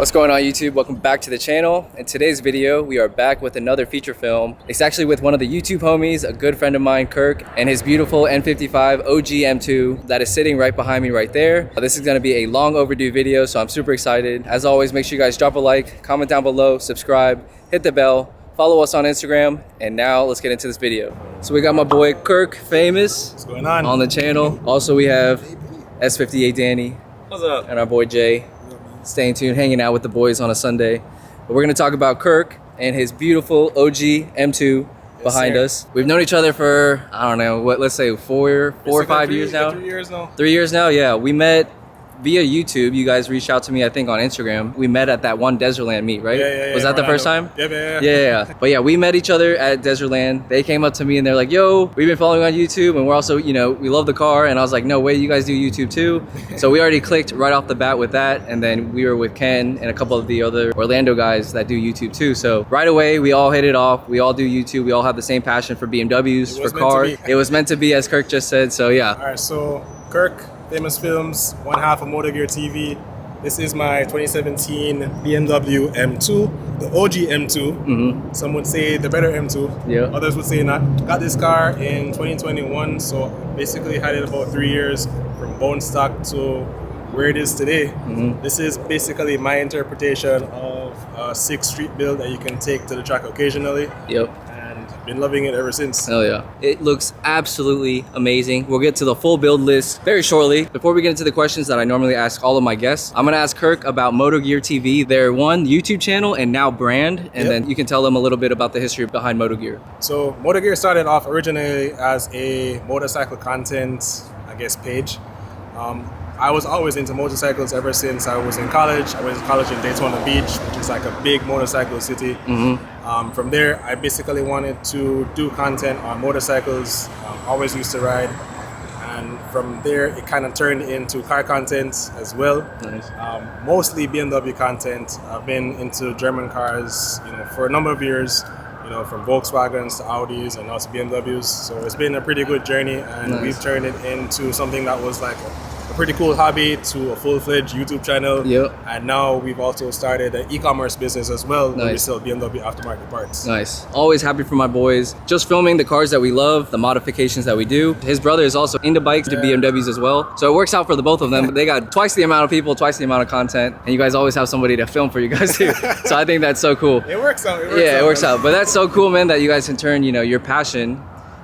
What's going on YouTube? Welcome back to the channel. In today's video, we are back with another feature film. It's actually with one of the YouTube homies, a good friend of mine, Kirk, and his beautiful N55 OG M2 that is sitting right behind me right there. This is gonna be a long overdue video, so I'm super excited. As always, make sure you guys drop a like, comment down below, subscribe, hit the bell, follow us on Instagram, and now let's get into this video. So we got my boy Kirk, famous. What's going on the channel. Also, we have S58 Danny. What's up? And our boy Jay. Staying tuned, hanging out with the boys on a Sunday. But we're gonna talk about Kirk and his beautiful OG M2 behind us. We've known each other for, I don't know, what, let's say four or 5 years now? 3 years now. 3 years now, yeah. We met via YouTube. You guys reached out to me, I think, on Instagram. We met at that one Desertland meet, right? Yeah. Was that the first time? Yeah. But yeah, we met each other at Desertland. They came up to me and they're like, yo, we've been following on YouTube and we're also, you know, we love the car. And I was like, no way, you guys do YouTube too. So we already clicked right off the bat with that. And then we were with Ken and a couple of the other Orlando guys that do YouTube too. So right away, we all hit it off. We all do YouTube. We all have the same passion for BMWs, for cars. It was meant to be, as Kirk just said. So yeah. All right, so Kirk, Famous Films, one half of Autowerke TV. This is my 2017 BMW M2, the OG M2. Some would say the better M2. Yeah. Others would say not. Got this car in 2021, so basically had it about 3 years from bone stock to where it is today. This is basically my interpretation of a 6 street build that you can take to the track occasionally. Yep. Been loving it ever since. Hell yeah. It looks absolutely amazing. We'll get to the full build list very shortly. Before we get into the questions that I normally ask all of my guests, I'm gonna ask Kirk about Moto Gear TV, their one YouTube channel and now brand, and then you can tell them a little bit about the history behind Moto Gear. So Moto Gear started off originally as a motorcycle content, I guess, page. I was always into motorcycles ever since I was in college. I went to college in Daytona Beach, which is like a big motorcycle city. From there, I basically wanted to do content on motorcycles. Always used to ride. And from there, it kind of turned into car content as well. Nice. Mostly BMW content. I've been into German cars, you know, for a number of years. You know, from Volkswagens to Audis and also BMWs. So it's been a pretty good journey, and we've turned it into something that was like a pretty cool hobby to a full-fledged YouTube channel. Yep. And now we've also started an e-commerce business as well, where we sell BMW aftermarket parts. Nice. Always happy for my boys. Just filming the cars that we love, the modifications that we do. His brother is also into bikes, to BMWs as well. So it works out for the both of them. They got twice the amount of people, twice the amount of content, and you guys always have somebody to film for you guys too. So I think that's so cool. It works out. It works out. But that's so cool, man, that you guys can turn, you know, your passion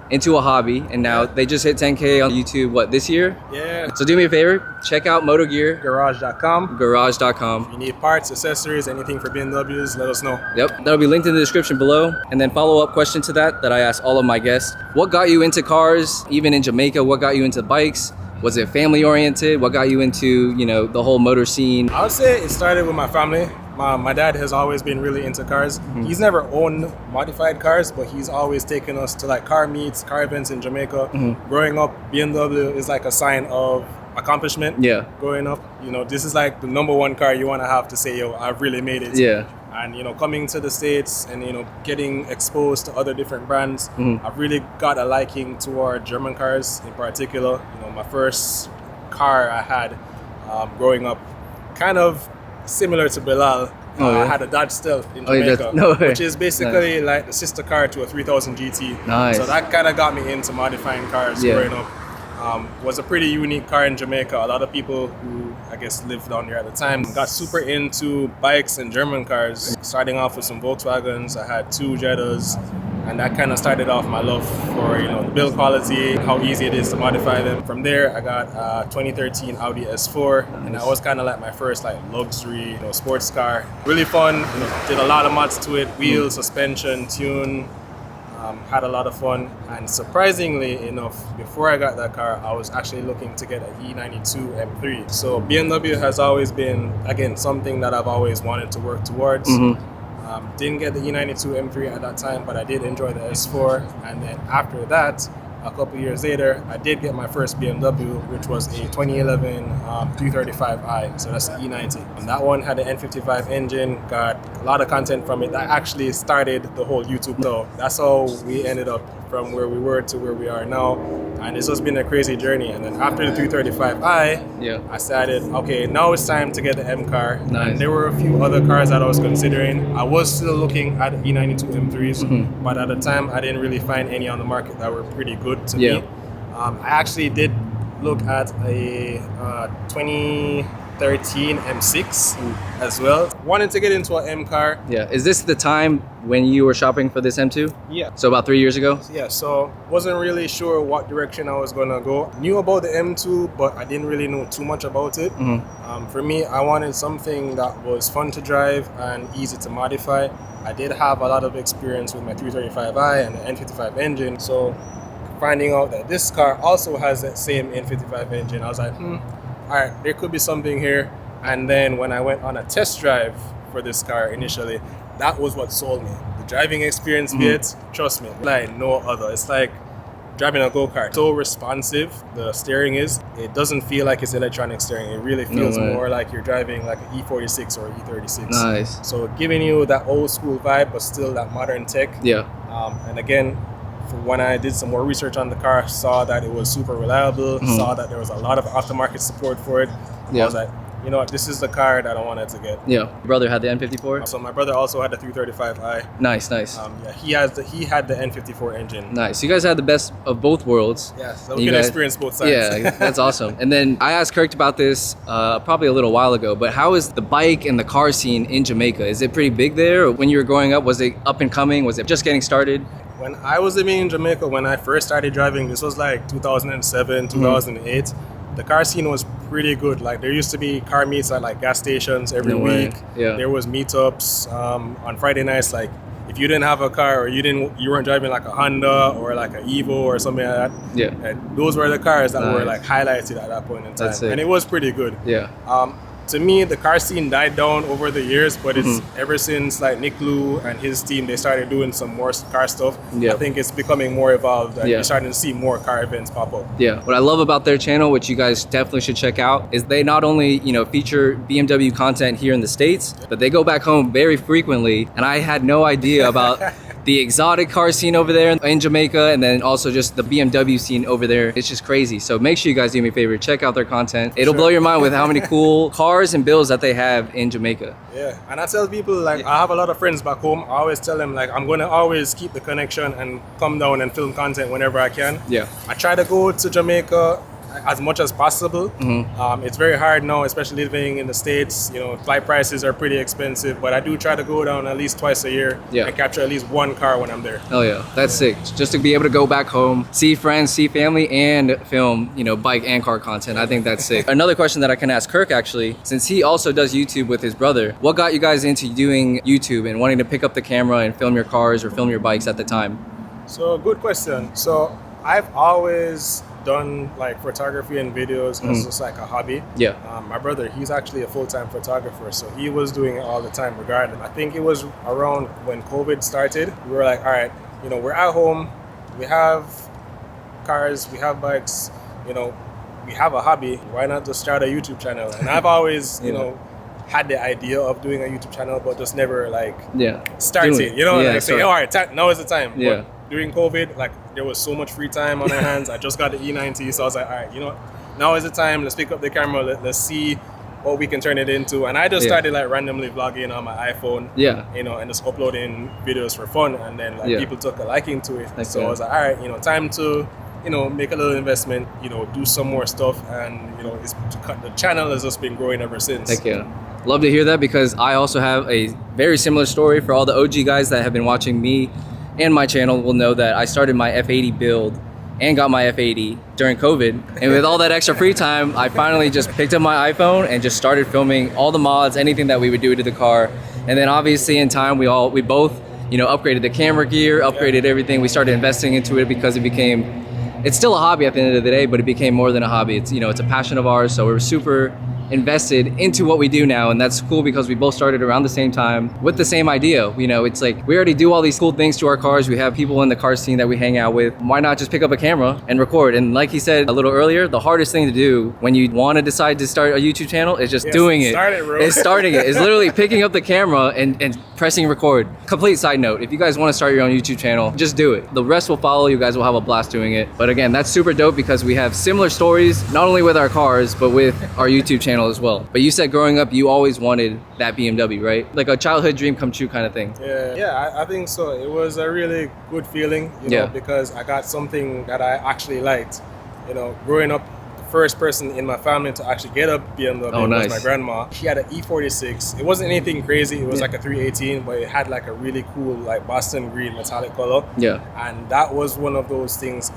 into a hobby, and now they just hit 10K on YouTube, what, this year? Yeah. So do me a favor, check out Moto Gear. Garage.com. Garage.com. If you need parts, accessories, anything for BMWs, let us know. Yep, that'll be linked in the description below. And then follow-up question to that I ask all of my guests. What got you into cars, even in Jamaica? What got you into bikes? Was it family oriented? What got you into, you know, the whole motor scene? I would say it started with my family. My dad has always been really into cars. He's never owned modified cars, but he's always taken us to like car meets, car events in Jamaica. Growing up, BMW is like a sign of accomplishment. Yeah. Growing up, you know, this is like the #1 car you want to have to say, yo, I've really made it. Yeah. And, you know, coming to the States and, you know, getting exposed to other different brands, I've really got a liking toward German cars in particular. You know, my first car I had growing up, kind of similar to Bilal. I had a Dodge Stealth in Jamaica, which is basically like the sister car to a 3000 GT. Nice. So that kind of got me into modifying cars growing up. Was a pretty unique car in Jamaica. A lot of people who, I guess, lived down there at the time got super into bikes and German cars. Starting off with some Volkswagens, I had 2 Jettas, and that kind of started off my love for, you know, the build quality, how easy it is to modify them. From there, I got a 2013 Audi S4, and that was kind of like my first like luxury, you know, sports car. Really fun. You know, did a lot of mods to it: wheels, suspension, tune. Had a lot of fun, and surprisingly enough, before I got that car, I was actually looking to get a E92 M3. So BMW has always been, again, something that I've always wanted to work towards. Didn't get the E92 M3 at that time, but I did enjoy the S4. And then after that, a couple years later, I did get my first BMW, which was a 2011 335i, so that's the E90. And that one had an N55 engine, got a lot of content from it. That actually started the whole YouTube though. That's how we ended up from where we were to where we are now. And this has been a crazy journey. And then after the 335i, I decided, okay, now it's time to get the M car. Nice. And there were a few other cars that I was considering. I was still looking at E92 M3s, but at the time I didn't really find any on the market that were pretty good to me. I actually did look at a 2013 M6 as well. Wanted to get into an M car. Yeah. Is this the time when you were shopping for this M2? Yeah. So about 3 years ago? Yeah, so wasn't really sure what direction I was gonna go. Knew about the M2, but I didn't really know too much about it. For me, I wanted something that was fun to drive and easy to modify. I did have a lot of experience with my 335i and the N55 engine, so finding out that this car also has that same N55 engine, I was like, all right, there could be something here. And then when I went on a test drive for this car initially, that was what sold me. The driving experience bit, trust me, like no other. It's like driving a go-kart. So responsive the steering is. It doesn't feel like it's electronic steering. It really feels more like you're driving like an E46 or E36. Nice. So giving you that old school vibe, but still that modern tech. Yeah. And again, when I did some more research on the car, saw that it was super reliable, saw that there was a lot of aftermarket support for it. I was like, you know what, this is the car that I wanted to get. Yeah. Your brother had the N54? So my brother also had the 335i. Nice, nice. Yeah, he had the N54 engine. Nice. You guys had the best of both worlds. Yeah, so we can experience both sides. Yeah, that's awesome. And then I asked Kirk about this probably a little while ago, but how is the bike and the car scene in Jamaica? Is it pretty big there? Or when you were growing up, was it up and coming? Was it just getting started? When I was living in Jamaica, when I first started driving, this was like 2007, 2008. The car scene was pretty good. Like there used to be car meets at like gas stations every week. Yeah. There was meetups on Friday nights. Like if you didn't have a car or you weren't driving like a Honda or like an Evo or something like that. And those were the cars that were like highlighted at that point in time. And it was pretty good. Yeah. To me, the car scene died down over the years, but it's ever since like Nick Lou and his team, they started doing some more car stuff. I think it's becoming more evolved and you're starting to see more car events pop up. Yeah. What I love about their channel, which you guys definitely should check out, is they not only, feature BMW content here in the States, but they go back home very frequently. And I had no idea about the exotic car scene over there in Jamaica, and then also just the BMW scene over there. It's just crazy. So make sure you guys do me a favor, check out their content. It'll blow your mind with how many cool cars and builds that they have in Jamaica. Yeah, and I tell people, like, I have a lot of friends back home. I always tell them, like, I'm gonna always keep the connection and come down and film content whenever I can. Yeah. I try to go to Jamaica as much as possible. It's very hard now, especially living in the States. Flight prices are pretty expensive, but I do try to go down at least twice a year and capture at least one car when I'm there. Oh yeah, that's sick. Just to be able to go back home, see friends, see family, and film, bike and car content. I think that's sick. Another question that I can ask Kirk, actually, since he also does YouTube with his brother, what got you guys into doing YouTube and wanting to pick up the camera and film your cars or film your bikes at the time? So good question. So I've always done like photography and videos as just like a hobby. Yeah. My brother, he's actually a full-time photographer, so he was doing it all the time regardless. I think it was around when COVID started. We were like, all right, we're at home, we have cars, we have bikes, we have a hobby. Why not just start a YouTube channel? And I've always, had the idea of doing a YouTube channel, but just never like started. Say, all right, now is the time. Yeah. But during COVID, like there was so much free time on our hands. I just got the E90, so I was like, all right, now is the time. Let's pick up the camera. Let's see what we can turn it into. And I just started like randomly vlogging on my iPhone. Yeah. And just uploading videos for fun. And then like people took a liking to it. So I was like, all right, time to make a little investment. Do some more stuff. And the channel has just been growing ever since. Heck yeah. Love to hear that, because I also have a very similar story. For all the OG guys that have been watching me and my channel will know that I started my F80 build and got my F80 during COVID. And with all that extra free time, I finally just picked up my iPhone and just started filming all the mods, anything that we would do to the car. And then obviously in time, we both, upgraded the camera gear, upgraded everything. We started investing into it because it's still a hobby at the end of the day, but it became more than a hobby. It's, it's a passion of ours. So we're super invested into what we do now, and that's cool because we both started around the same time with the same idea. You know, it's like we already do all these cool things to our cars. We have people in the car scene that we hang out with. Why not just pick up a camera and record? And like he said a little earlier, the hardest thing to do when you want to decide to start a YouTube channel is just doing it. Start it, bro. It's starting it. It's literally picking up the camera and pressing record. Complete side note, if you guys want to start your own YouTube channel, just do it. The rest will follow. You guys will have a blast doing it. But again, that's super dope because we have similar stories, not only with our cars, but with our YouTube channel as well. But you said growing up, you always wanted that BMW, right? Like a childhood dream come true kind of thing. Yeah, I think so. It was a really good feeling, you know, because I got something that I actually liked. You know, growing up, the first person in my family to actually get a BMW was my grandma. She had an E46. It wasn't anything crazy. It was like a 318, but it had like a really cool like Boston green metallic color. Yeah. And that was one of those things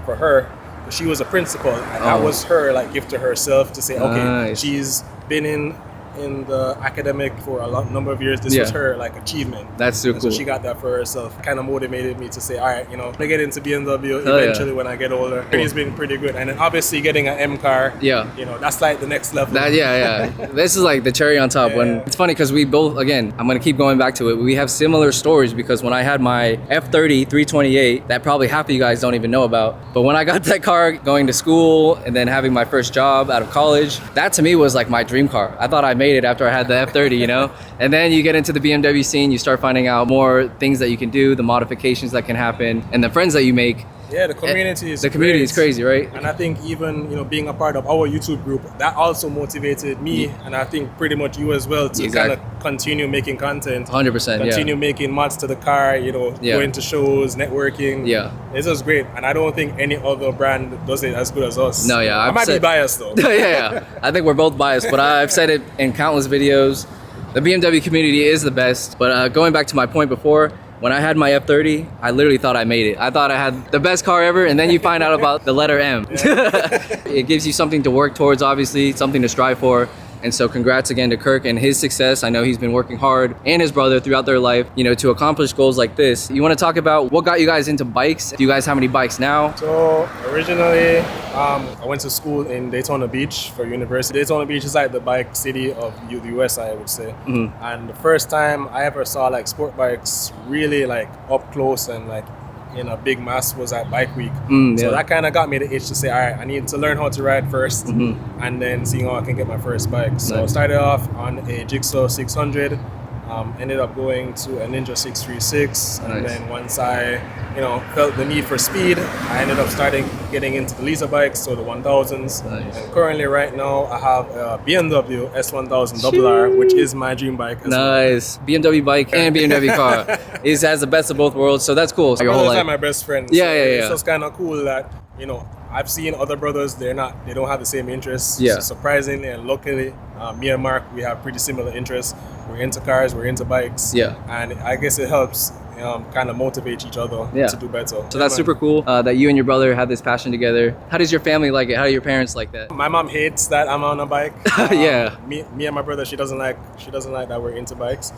for her. She was a principal, and that was her like gift to herself to say, okay, she's been in the academic for a number of years. This was her like achievement. That's so cool. So she got that for herself. Kind of motivated me to say, all right, you know, I get into BMW eventually when I get older. It's been pretty good. And then obviously getting an M car, you know, that's like the next level. This is like the cherry on top. When it's funny because we both, again, I'm gonna keep going back to it. We have similar stories because when I had my F30 328, that probably half of you guys don't even know about. But when I got that car going to school and then having my first job out of college, that to me was like my dream car. I thought I made it after I had the F30, you know? And then you get into the BMW scene, you start finding out more things that you can do, the modifications that can happen, and the friends that you make. Yeah, the community is crazy, right? And I think even, you know, being a part of our YouTube group, that also motivated me, and I think pretty much you as well, to kind of continue making content. 100%, continue making mods to the car, you know, going to shows, networking. Yeah. It's just great. And I don't think any other brand does it as good as us. No, yeah. I might be biased though. I think we're both biased, but I've said it in countless videos. The BMW community is the best. But going back to my point before, when I had my F30, I literally thought I made it. I thought I had the best car ever, and then you find out about the letter M. It gives you something to work towards, obviously, something to strive for. And so congrats again to Kirk and his success. I know he's been working hard, and his brother throughout their life, you know, to accomplish goals like this. You want to talk about what got you guys into bikes? Do you guys have any bikes now? So originally, I went to school in Daytona Beach for university. Daytona Beach is like the bike city of the US, I would say. And the first time I ever saw like sport bikes really like up close and like in a big mass was at Bike Week. So that kind of got me the itch to say, all right, I need to learn how to ride first and then see how I can get my first bike. So I started off on a Jigsaw 600, ended up going to a Ninja 636, and then once I, you know, felt the need for speed, I ended up getting into the Lisa bikes, so the 1000s. And currently right now I have a BMW S1000 RR, which is my dream bike as well. BMW bike and BMW car. It has the best of both worlds, so that's cool. So my brothers are my best friends. It's just kind of cool that, you know, I've seen other brothers, they don't have the same interests. So surprisingly and luckily, me and Mark, we have pretty similar interests. We're into cars, we're into bikes. And I guess it helps kind of motivate each other to do better. So that's super cool that you and your brother have this passion together. How does your family like it? How do your parents like that? My mom hates that I'm on a bike. Me and my brother, she doesn't like that we're into bikes.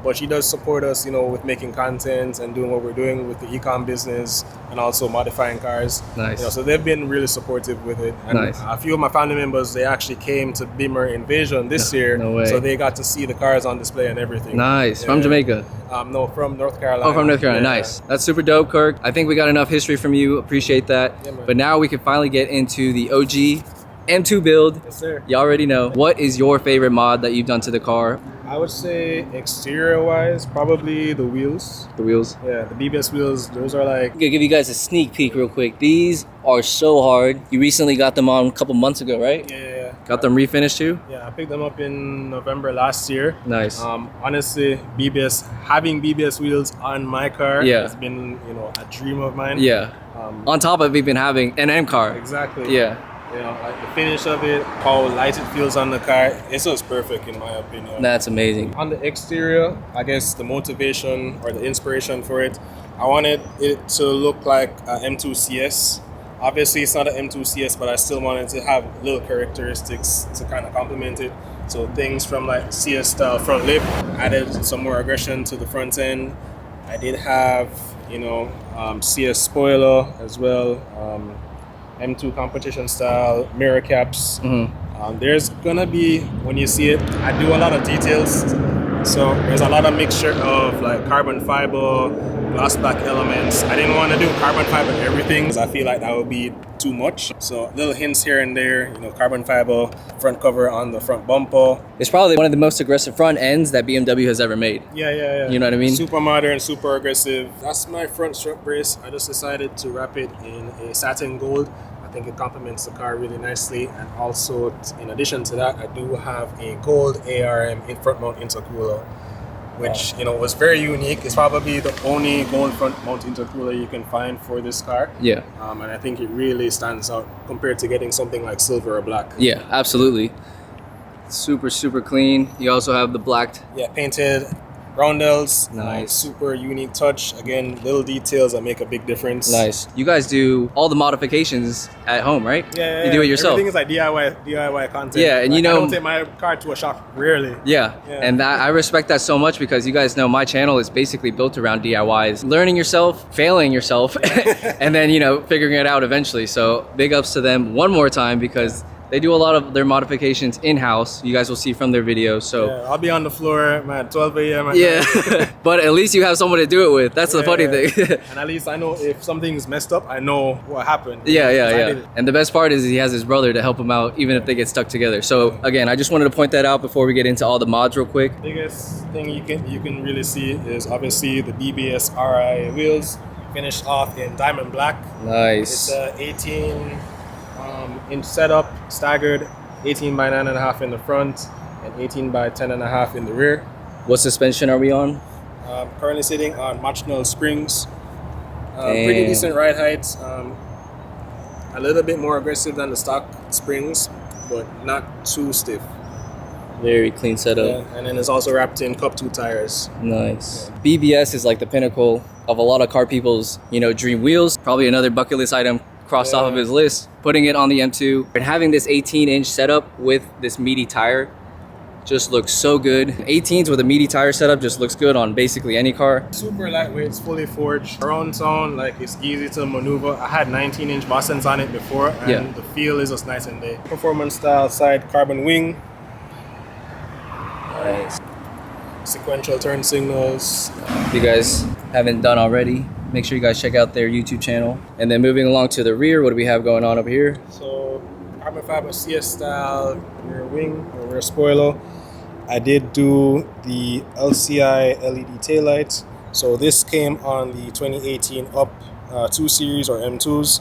But she does support us, you know, with making content and doing what we're doing with the e-com business and also modifying cars. You know, so they've been really supportive with it. And a few of my family members, they actually came to Beamer Invasion this year. No way. So they got to see the cars on display and everything. From Jamaica? No, from North Carolina. Oh, from North Carolina. Nice. That's super dope, Kirk. I think we got enough history from you. Appreciate that. But now we can finally get into the OG M2 build. Yes, sir. You already know. What is your favorite mod that you've done to the car? I would say exterior-wise, probably the wheels. The wheels? Yeah, the BBS wheels, those are like... I'm gonna give you guys a sneak peek real quick. These are so hard. You recently got them on a couple months ago, right? Yeah. Got them refinished too? Yeah, I picked them up in November last year. Nice. Honestly, having BBS wheels on my car has been, you know, a dream of mine. Yeah. On top of even having an M car. Exactly. Yeah. You know, like the finish of it, how light it feels on the car, it's just perfect in my opinion. That's amazing. On the exterior, I guess the motivation or the inspiration for it, I wanted it to look like an M2 CS. Obviously, it's not an M2 CS, but I still wanted to have little characteristics to kind of complement it. So things from like CS style front lip, added some more aggression to the front end. I did have, you know, CS spoiler as well. M2 competition style mirror caps. There's gonna be, when you see it, I do a lot of details. So there's a lot of mixture of like carbon fiber, gloss black elements. I didn't want to do carbon fiber everything because I feel like that would be too much. So little hints here and there, you know, carbon fiber, front cover on the front bumper. It's probably one of the most aggressive front ends that BMW has ever made. Yeah. You know what I mean? Super modern, super aggressive. That's my front strut brace. I just decided to wrap it in a satin gold. I think it complements the car really nicely, and also in addition to that, I do have a gold ARM in front mount intercooler, which you know was very unique. It's probably the only gold front mount intercooler you can find for this car. Yeah. And I think it really stands out compared to getting something like silver or black. Yeah, absolutely. Super clean. You also have the blacked. Yeah, painted roundels. Nice. Super unique touch. Again, little details that make a big difference. Nice. You guys do all the modifications at home, right? Yeah. You do it yourself. Everything is like DIY content. Yeah, and like, you know, I don't take my car to a shop rarely. Yeah. And I respect that so much because you guys know my channel is basically built around DIYs, learning yourself, failing yourself, and then, you know, figuring it out eventually. So big ups to them one more time because they do a lot of their modifications in-house. You guys will see from their videos. So yeah, I'll be on the floor at 12 a.m. Yeah, but at least you have someone to do it with. That's the funny thing. And at least I know if something's messed up, I know what happened. Yeah. And the best part is he has his brother to help him out, even if they get stuck together. So again, I just wanted to point that out before we get into all the mods real quick. Biggest thing you can really see is obviously the BBS RI wheels, finished off in diamond black. Nice. It's a 18 inch setup, staggered, 18 by 9.5 in the front and 18 by 10.5 in the rear. What suspension are we on? Currently sitting on Machinal springs. Pretty decent ride height. A little bit more aggressive than the stock springs, but not too stiff. Very clean setup. Yeah, and then it's also wrapped in Cup 2 tires. Nice. Yeah. BBS is like the pinnacle of a lot of car people's, you know, dream wheels. Probably another bucket list item crossed off of his list. Putting it on the M2 and having this 18-inch setup with this meaty tire just looks so good. 18s with a meaty tire setup just looks good on basically any car. Super lightweight, it's fully forged. Around town, like it's easy to maneuver. I had 19-inch Boston's on it before, and the feel is just nice and day. Performance style side carbon wing. Nice. Sequential turn signals. If you guys haven't done already, make sure you guys check out their YouTube channel. And then moving along to the rear, what do we have going on over here? So carbon fiber CS style rear wing or rear spoiler. I did do the LCI LED taillight. So this came on the 2018 Up 2 Series or M2s.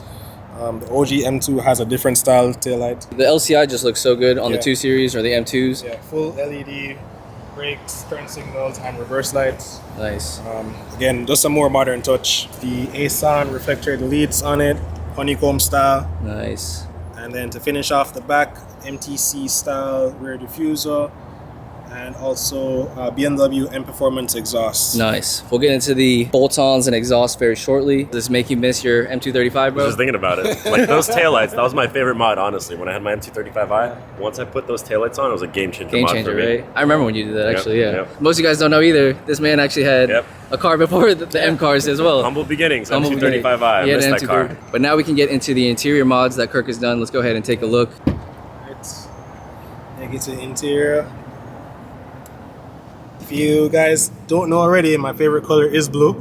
The OG M2 has a different style taillight. The LCI just looks so good on the 2 Series or the M2s. Yeah, full LED, brakes, turn signals, and reverse lights. Nice. Again, just a more modern touch. The ASON reflector leads on it, honeycomb style. Nice. And then to finish off the back, MTC style rear diffuser, and also BMW M Performance exhaust. Nice. We'll get into the bolt-ons and exhaust very shortly. Does this make you miss your M235, bro? I was just thinking about it. Like those taillights, that was my favorite mod, honestly. When I had my M235i, once I put those taillights on, it was a game changer Game mod changer, for me. right? I remember when you did that, actually, yeah. Yep. Most of you guys don't know either. This man actually had a car before the M cars as well. Humble beginnings, Humble M235i. I missed that car. But now we can get into the interior mods that Kirk has done. Let's go ahead and take a look. Right. Get to the interior. If you guys don't know already, my favorite color is blue.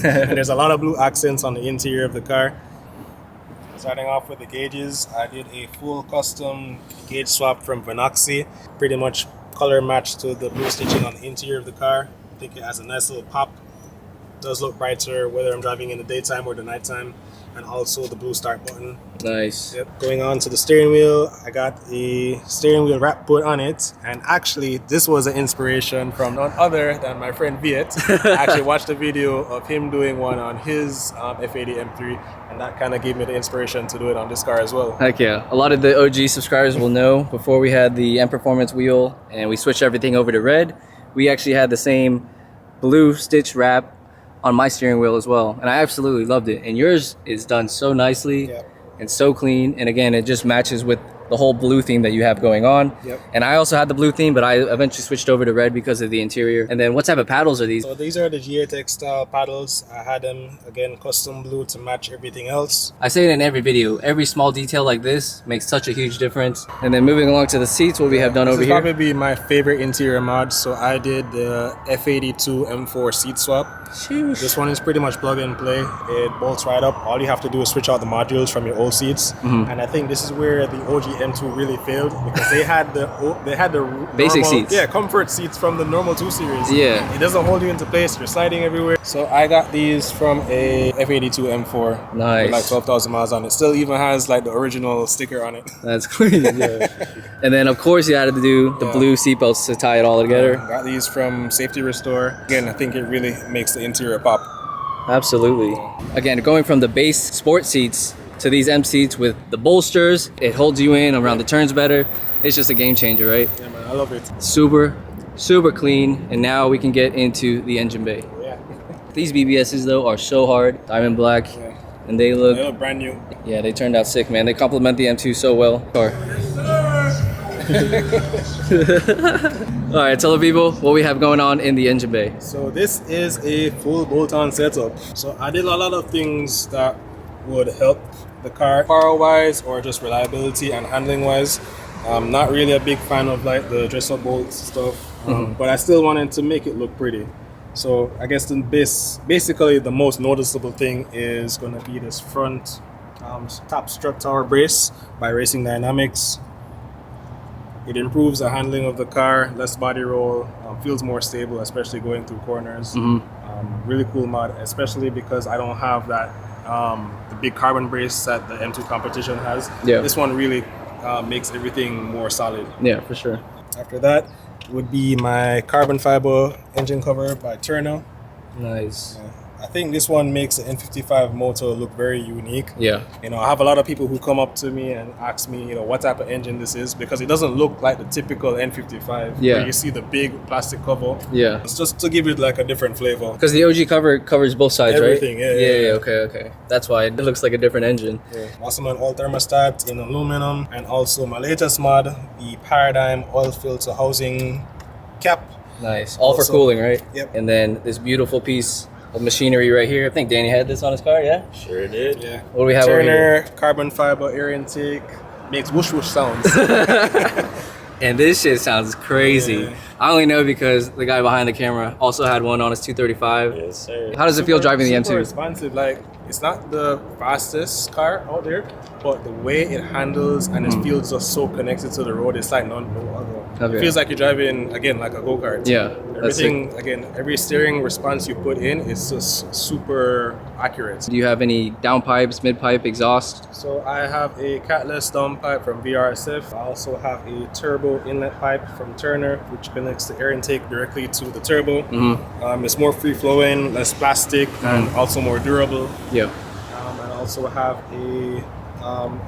And there's a lot of blue accents on the interior of the car. Starting off with the gauges, I did a full custom gauge swap from Vanoxy. Pretty much color matched to the blue stitching on the interior of the car. I think it has a nice little pop. It does look brighter whether I'm driving in the daytime or the nighttime. And also the blue start button. Nice. Yep. Going on to the steering wheel, I got a steering wheel wrap put on it. And actually, this was an inspiration from none other than my friend Viet. I actually watched a video of him doing one on his F80 M3. And that kind of gave me the inspiration to do it on this car as well. Heck yeah. A lot of the OG subscribers will know before we had the M Performance wheel and we switched everything over to red, we actually had the same blue stitch wrap on my steering wheel as well, and I absolutely loved it. And yours is done so nicely and so clean, and again, it just matches with the whole blue theme that you have going on. Yep. And I also had the blue theme, but I eventually switched over to red because of the interior. And then what type of paddles are these? So these are the GA-Tech style paddles. I had them, again, custom blue to match everything else. I say it in every video. Every small detail like this makes such a huge difference. And then moving along to the seats, what we have done over here. This will probably be my favorite interior mod. So I did the F82 M4 seat swap. Sheesh. This one is pretty much plug and play. It bolts right up. All you have to do is switch out the modules from your old seats. And I think this is where the OG M2 really failed, because they had the basic normal, seats. yeah, comfort seats from the normal 2 Series. Yeah. It doesn't hold you into place. You're sliding everywhere. So I got these from a F82 M4. Nice. With like 12,000 miles on it. Still even has like the original sticker on it. That's clean. Yeah. And then of course you had to do the blue seat belts to tie it all together. Got these from Safety Restore. Again, I think it really makes the interior pop. Absolutely. Again, going from the base sport seats to these M seats with the bolsters, it holds you in around the turns better. It's just a game changer, right? Yeah, man, I love it. Super, super clean. And now we can get into the engine bay. Yeah. These BBSs though are so hard, diamond black, and they look brand new. Yeah, they turned out sick, man. They complement the M2 so well. All right, tell the people what we have going on in the engine bay. So this is a full bolt-on setup. So I did a lot of things that would help the car power-wise or just reliability and handling-wise. I'm not really a big fan of like the dress-up bolts stuff, but I still wanted to make it look pretty. So I guess basically the most noticeable thing is going to be this front top strut tower brace by Racing Dynamics. It improves the handling of the car, less body roll, feels more stable, especially going through corners. Really cool mod, especially because I don't have that the big carbon brace that the M2 competition has. Yeah. This one really makes everything more solid. Yeah, for sure. After that would be my carbon fiber engine cover by Turner. Nice. I think this one makes the N55 motor look very unique. Yeah. You know, I have a lot of people who come up to me and ask me, you know, what type of engine this is, because it doesn't look like the typical N55. Yeah. Where you see the big plastic cover. Yeah. It's just to give it like a different flavor. Because the OG cover covers both sides, Everything, right? yeah. Okay. That's why it looks like a different engine. Yeah. Also an all thermostat in aluminum, and also my latest mod, the Paradigm oil filter housing cap. Nice. All for cooling, right? Yep. And then this beautiful piece of machinery right here. I think Danny had this on his car, yeah? Sure did. Yeah. What do we have over here? Turner carbon fiber air intake, makes whoosh whoosh sounds. And this shit sounds crazy. Yeah. I only know because the guy behind the camera also had one on his 235. Yes, sir. How does it feel driving the Super M2? responsive. Like, it's not the fastest car out there, but the way it handles and it feels just so connected to the road, it's like no other. Okay. It feels like you're driving, again, like a go-kart. Yeah, that's Everything, again, every steering response you put in is just super accurate. Do you have any downpipes, mid-pipe, exhaust? So I have a catless downpipe from VRSF. I also have a turbo inlet pipe from Turner, which connects the air intake directly to the turbo. It's more free-flowing, less plastic, and also more durable. Yeah. And I also have a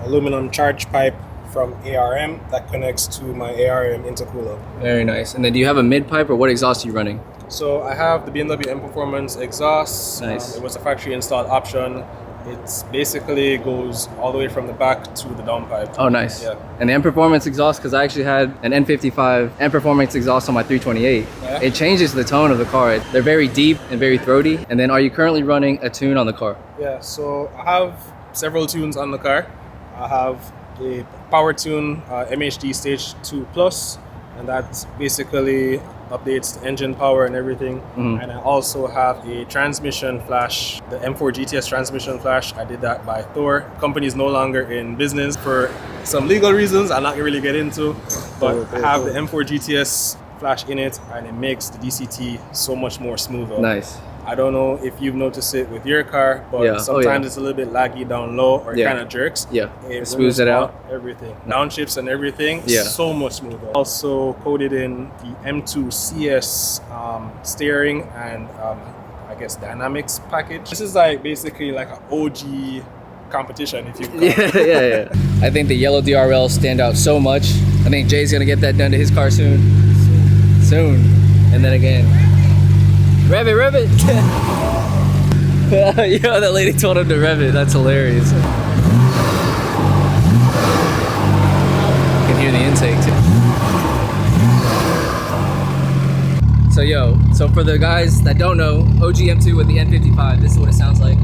aluminum charge pipe from ARM that connects to my ARM intercooler. Very nice. And then do you have a mid-pipe or what exhaust are you running? So I have the BMW M Performance exhaust. Nice. It was a factory installed option. It basically goes all the way from the back to the downpipe. Oh, nice. Yeah. And the M Performance exhaust, because I actually had an N55 M Performance exhaust on my 328. Yeah. It changes the tone of the car. They're very deep and very throaty. And then are you currently running a tune on the car? Yeah, so I have several tunes on the car. I have a power tune MHD Stage 2 Plus, and that basically updates the engine power and everything. And I also have a transmission flash, the M4 GTS transmission flash. I did that by Thor. Company is no longer in business for some legal reasons I'm not really get into, but I have the M4 GTS flash in it, and it makes the DCT so much more smoother. Nice. I don't know if you've noticed it with your car, but sometimes it's a little bit laggy down low, or it kind of jerks. Yeah, it smooths it out. Everything. Downshifts and everything, Yeah. so much smoother. Also coated in the M2 CS steering and I guess dynamics package. This is like basically like an OG competition, if you will. Yeah. I think the yellow DRL stand out so much. I think Jay's gonna get that done to his car soon. And then again, rev it. Yo, that lady told him to rev it. That's hilarious. take too. So for the guys that don't know, OG M2 with the N55, this is what it sounds like.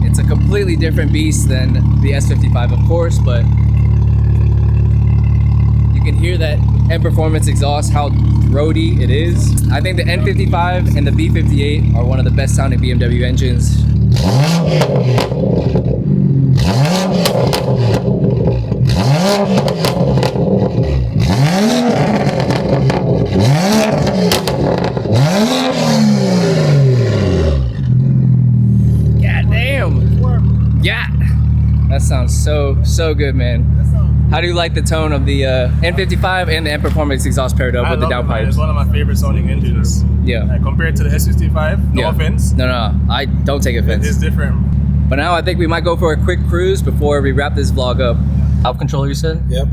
It's a completely different beast than the S55, of course, but you can hear that M Performance exhaust, how throaty it is. I think the N55 and the B58 are one of the best sounding BMW engines. God damn! Yeah, that sounds so good, man. How do you like the tone of the N55 and the M Performance exhaust paired up with the downpipes? It's one of my favorite sounding engines. Yeah. Like, compared to the S55, no offense. No, I don't take offense. It's different. But now I think we might go for a quick cruise before we wrap this vlog up. Valve controller, you said? Yep.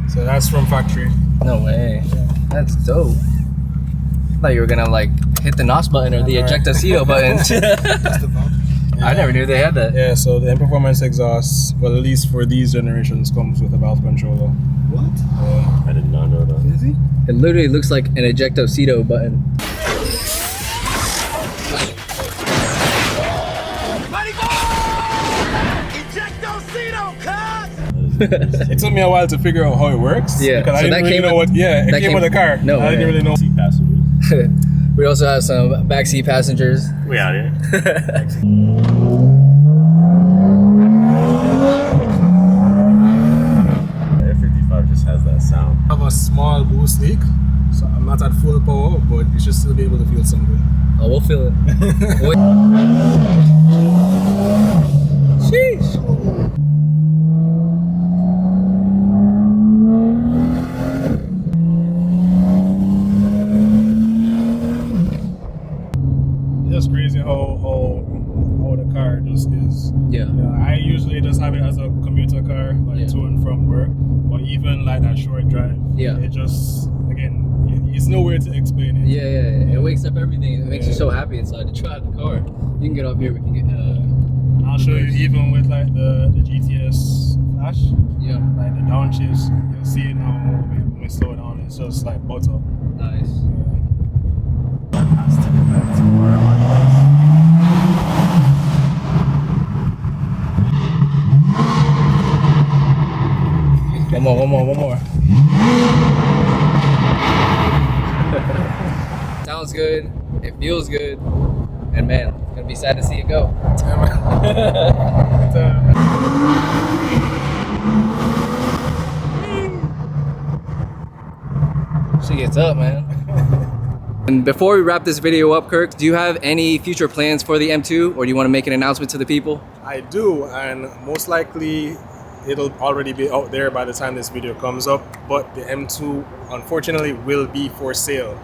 So that's from factory. No way. That's dope. I thought you were gonna like hit the NOS button or the ejectocito button. I never knew they had that. Yeah, so the M Performance exhaust, well, at least for these generations, comes with a valve controller. I did not know that. Is he? It literally looks like an ejectocito button. It took me a while to figure out how it works. Yeah, because so I didn't really know what. Yeah, it came with the car. No, I didn't really know. Seat passengers. We also have some backseat passengers. We out here. F55 just has that sound. I have a small boost leak, so I'm not at full power, but you should still be able to feel something. Oh, we'll feel it. Sheesh. It's crazy how the car just is. Yeah. I usually just have it as a commuter car, like to and from work, but even like that short drive. Yeah. It just, again, it's nowhere to explain it. Yeah. It wakes up everything. It makes you so happy inside to drive the car. You can get up here. We can get. I'll show you even with like the GTS Flash. Yeah. Like the downshifts, you'll see it now when we slow down. It's just like butter. Nice. One more. Sounds good. It feels good. And man, it's gonna be sad to see it go. She gets up, man. And before we wrap this video up, Kirk, do you have any future plans for the M2, or do you want to make an announcement to the people? I do, and most likely it'll already be out there by the time this video comes up, but the M2 unfortunately will be for sale.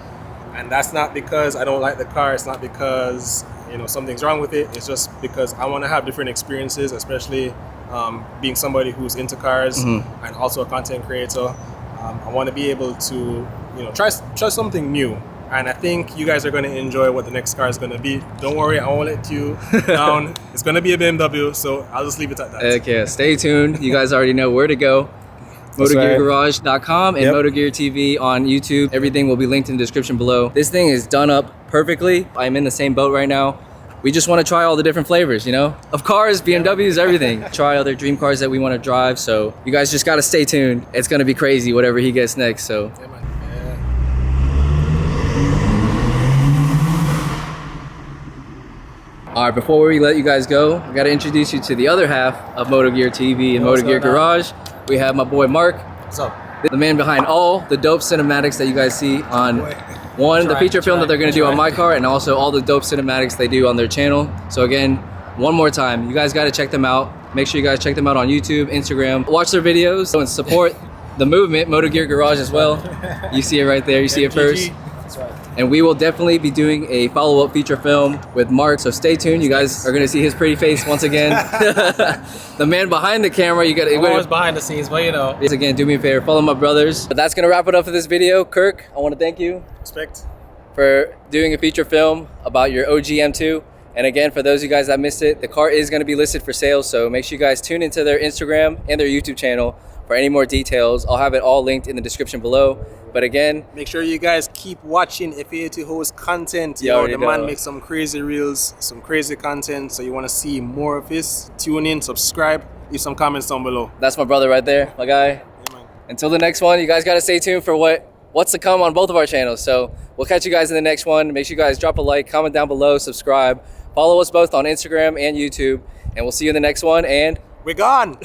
And that's not because I don't like the car, it's not because something's wrong with it, it's just because I want to have different experiences, especially being somebody who's into cars and also a content creator. I want to be able to try something new. And I think you guys are going to enjoy what the next car is going to be. Don't worry, I won't let you down. It's going to be a BMW, so I'll just leave it at that. Okay, stay tuned. You guys already know where to go. MotorGearGarage.com and MotorGear TV on YouTube. Everything will be linked in the description below. This thing is done up perfectly. I'm in the same boat right now. We just want to try all the different flavors, of cars, BMWs, everything. Try other dream cars that we want to drive. So you guys just got to stay tuned. It's going to be crazy, whatever he gets next. So. Yeah, man. All right, before we let you guys go, I got to introduce you to the other half of MotoGear TV and MotoGear Garage. We have my boy Mark. What's up? The man behind all the dope cinematics that you guys see on the feature film that they're going to do on my car, and also all the dope cinematics they do on their channel. So again, one more time, you guys got to check them out. Make sure you guys check them out on YouTube, Instagram. Watch their videos and support the movement, MotoGear Garage as well. You see it right there. You see it first. That's right. And we will definitely be doing a follow-up feature film with Mark, so stay tuned. You guys are going to see his pretty face once again. The man behind the camera. I'm always behind the scenes, but Once again, do me a favor, follow my brothers. But that's going to wrap it up for this video. Kirk, I want to thank you Respect. for doing a feature film about your OG M2. And again, for those of you guys that missed it, the car is going to be listed for sale, so make sure you guys tune into their Instagram and their YouTube channel, for any more details. I'll have it all linked in the description below. But again, make sure you guys keep watching F82 host content. You already The know. man makes some crazy reels, some crazy content. So you want to see more of this, tune in, subscribe, leave some comments down below. that's my brother right there, my guy. Yeah, man. Until the next one, you guys got to stay tuned for what's to come on both of our channels. So we'll catch you guys in the next one. Make sure you guys drop a like, comment down below, subscribe, follow us both on Instagram and YouTube, and we'll see you in the next one. And We're gone.